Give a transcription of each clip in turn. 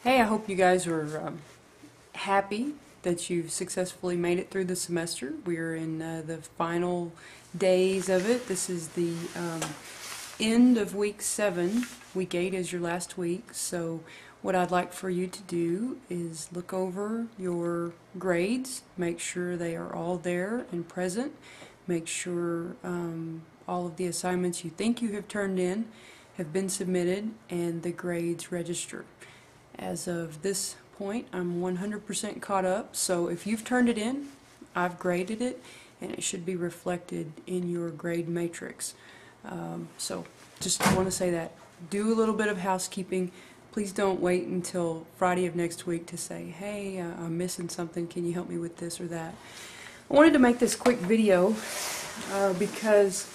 Hey, I hope you guys are happy that you've successfully made it through the semester. We're in the final days of it. This is the end of week 7. Week 8 is your last week. So what I'd like for you to do is look over your grades, make sure they are all there and present, make sure all of the assignments you think you have turned in have been submitted, and the grades register. As of this point, I'm 100% caught up, so if you've turned it in, I've graded it, and it should be reflected in your grade matrix. So just want to say that. Do a little bit of housekeeping. Please don't wait until Friday of next week to say, hey, I'm missing something, can you help me with this or that? I wanted to make this quick video because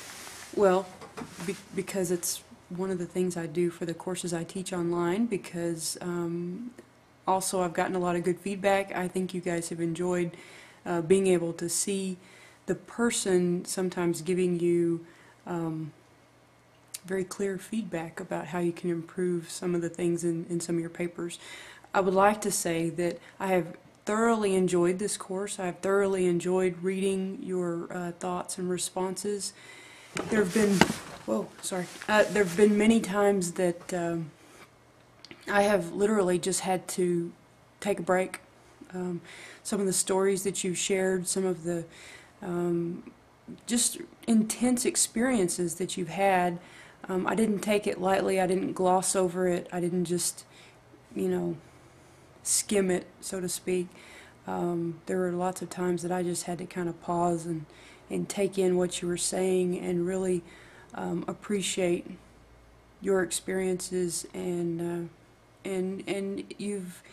it's one of the things I do for the courses I teach online, because also I've gotten a lot of good feedback. I think you guys have enjoyed being able to see the person sometimes giving you very clear feedback about how you can improve some of the things in some of your papers. I would like to say that I have thoroughly enjoyed this course. I've thoroughly enjoyed reading your thoughts and responses. There have been there have been many times that I have literally just had to take a break. Some of the stories that you've shared, some of the just intense experiences that you've had, I didn't take it lightly. I didn't gloss over it. I didn't just, skim it, so to speak. There were lots of times that I just had to kind of pause and take in what you were saying and really appreciate your experiences, and you've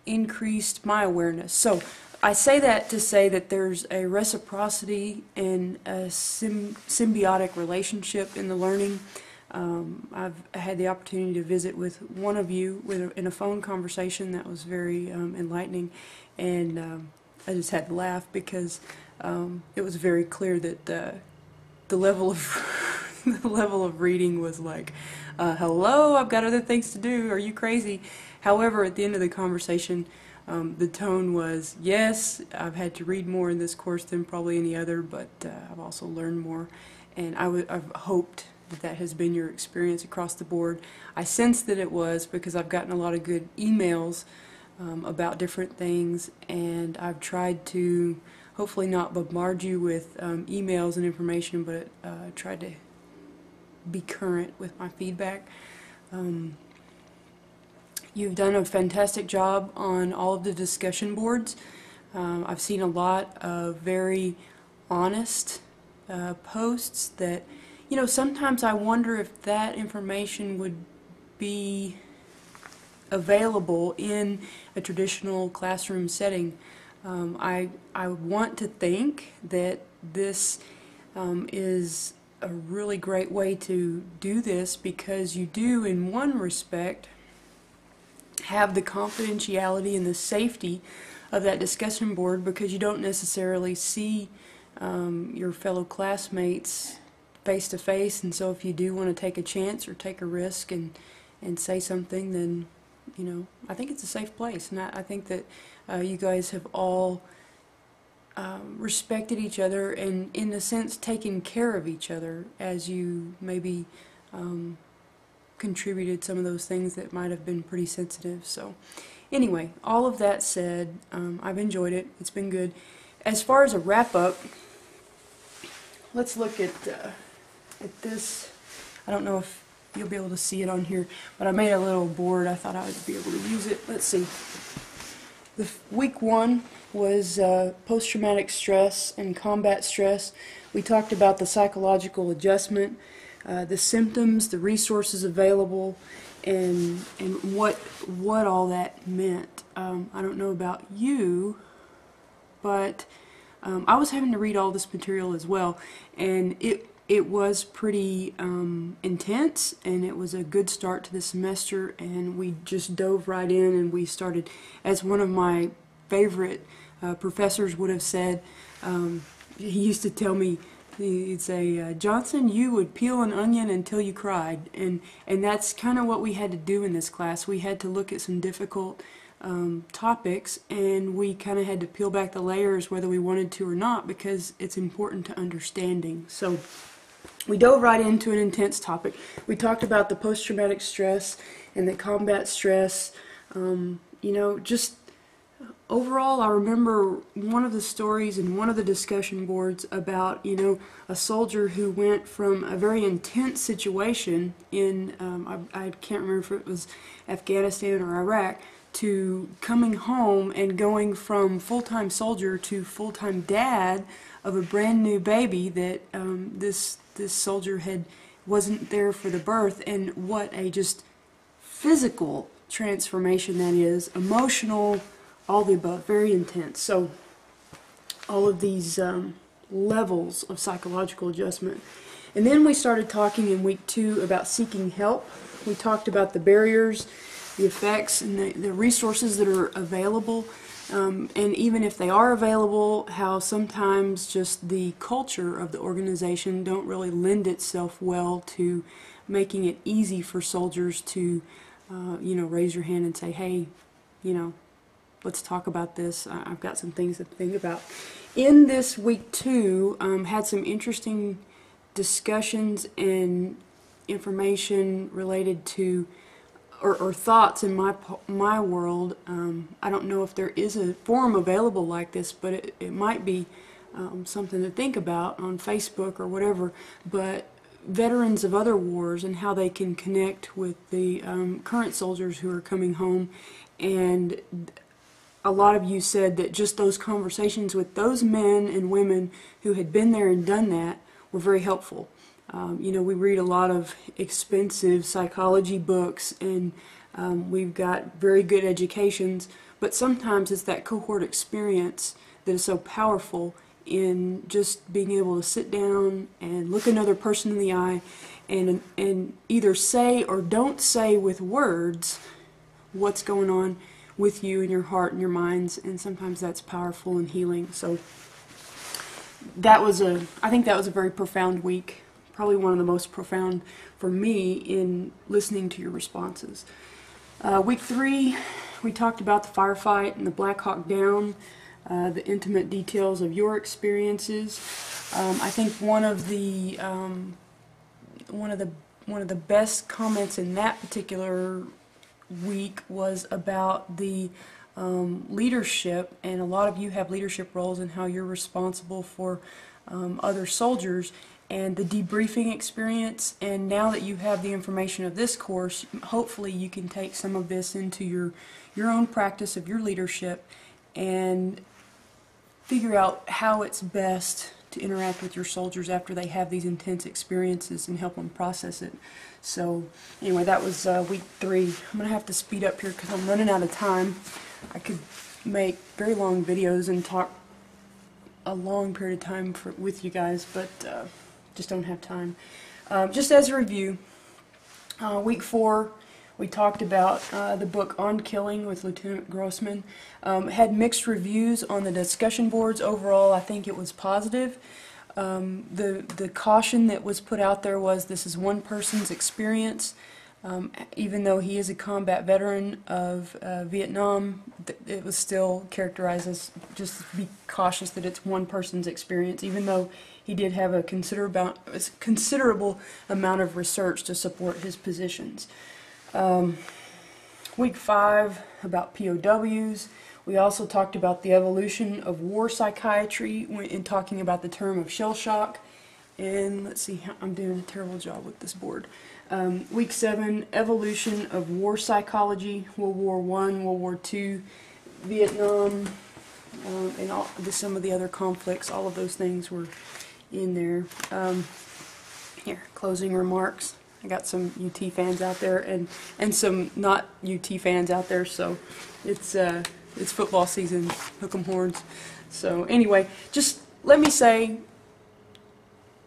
increased my awareness. So I say that to say that there's a reciprocity and a symbiotic relationship in the learning. I've had the opportunity to visit with one of you in a phone conversation that was very enlightening, and I just had to laugh because it was very clear that the level of the level of reading was like, hello, I've got other things to do, are you crazy? However, at the end of the conversation, the tone was, yes, I've had to read more in this course than probably any other, but I've also learned more, and I've hoped that has been your experience across the board. I sense that it was, because I've gotten a lot of good emails about different things, and I've tried to hopefully not bombard you with emails and information, but tried to be current with my feedback. You've done a fantastic job on all of the discussion boards. I've seen a lot of very honest posts that, sometimes I wonder if that information would be available in a traditional classroom setting. I want to think that this is a really great way to do this, because you do, in one respect, have the confidentiality and the safety of that discussion board, because you don't necessarily see your fellow classmates face to face, and so if you do want to take a chance or take a risk and say something, then I think it's a safe place, and I think that you guys have all respected each other and, in a sense, taken care of each other as you maybe contributed some of those things that might have been pretty sensitive. So anyway, all of that said, I've enjoyed it. It's been good. As far as a wrap-up, let's look at this. I don't know if you'll be able to see it on here, but I made a little board. I thought I would be able to use it. Let's see. The week 1 was post-traumatic stress and combat stress. We talked about the psychological adjustment, the symptoms, the resources available, and what all that meant. I don't know about you, but I was having to read all this material as well, and it was pretty intense, and it was a good start to the semester, and we just dove right in, and we started, as one of my favorite professors would have said, he used to tell me He'd say, Johnson, you would peel an onion until you cried. And that's kind of what we had to do in this class. We had to look at some difficult topics, and we kind of had to peel back the layers whether we wanted to or not, because it's important to understanding. So we dove right into an intense topic. We talked about the post-traumatic stress and the combat stress. You know, just overall, I remember one of the stories in one of the discussion boards about, you know, a soldier who went from a very intense situation in, I can't remember if it was Afghanistan or Iraq, to coming home and going from full-time soldier to full-time dad of a brand new baby that this soldier wasn't there for the birth, and what a just physical transformation that is, emotional, all the above, very intense. So all of these levels of psychological adjustment. And then we started talking in week 2 about seeking help. We talked about the barriers, the effects, and the resources that are available. And even if they are available, how sometimes just the culture of the organization don't really lend itself well to making it easy for soldiers to, you know, raise your hand and say, hey, you know, let's talk about this. I've got some things to think about. In this week 2, had some interesting discussions and information related to or thoughts in my world. I don't know if there is a forum available like this, but it might be something to think about on Facebook or whatever. But veterans of other wars and how they can connect with the current soldiers who are coming home. And a lot of you said that just those conversations with those men and women who had been there and done that were very helpful. You know, we read a lot of expensive psychology books, and we've got very good educations, but sometimes it's that cohort experience that is so powerful in just being able to sit down and look another person in the eye and either say or don't say with words what's going on with you in your heart and your minds, and sometimes that's powerful and healing. So I think that was a very profound week. Probably one of the most profound for me in listening to your responses. Week 3, we talked about the firefight and the Black Hawk Down, the intimate details of your experiences. I think one of the best comments in that particular week was about the leadership, and a lot of you have leadership roles and how you're responsible for other soldiers, and the debriefing experience. And now that you have the information of this course, hopefully you can take some of this into your own practice of your leadership and figure out how it's best to interact with your soldiers after they have these intense experiences and help them process it. So anyway, that was week 3. I'm going to have to speed up here because I'm running out of time. I could make very long videos and talk a long period of time with you guys, but just don't have time. Just as a review, week 4, we talked about the book On Killing with Lieutenant Grossman. Had mixed reviews on the discussion boards. Overall, I think it was positive. The caution that was put out there was this is one person's experience. Even though he is a combat veteran of Vietnam, it was still characterized as just be cautious that it's one person's experience, even though he did have a considerable amount of research to support his positions. Week 5, about POWs. We also talked about the evolution of war psychiatry in talking about the term of shell shock. And let's see, I'm doing a terrible job with this board. Week 7, evolution of war psychology, World War I, World War II, Vietnam, and some of the other conflicts. All of those things were in there. Here, closing remarks. I got some UT fans out there and some not UT fans out there, so it's football season, hook 'em horns. So anyway, just let me say,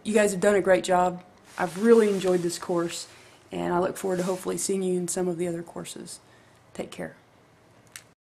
you guys have done a great job. I've really enjoyed this course, and I look forward to hopefully seeing you in some of the other courses. Take care.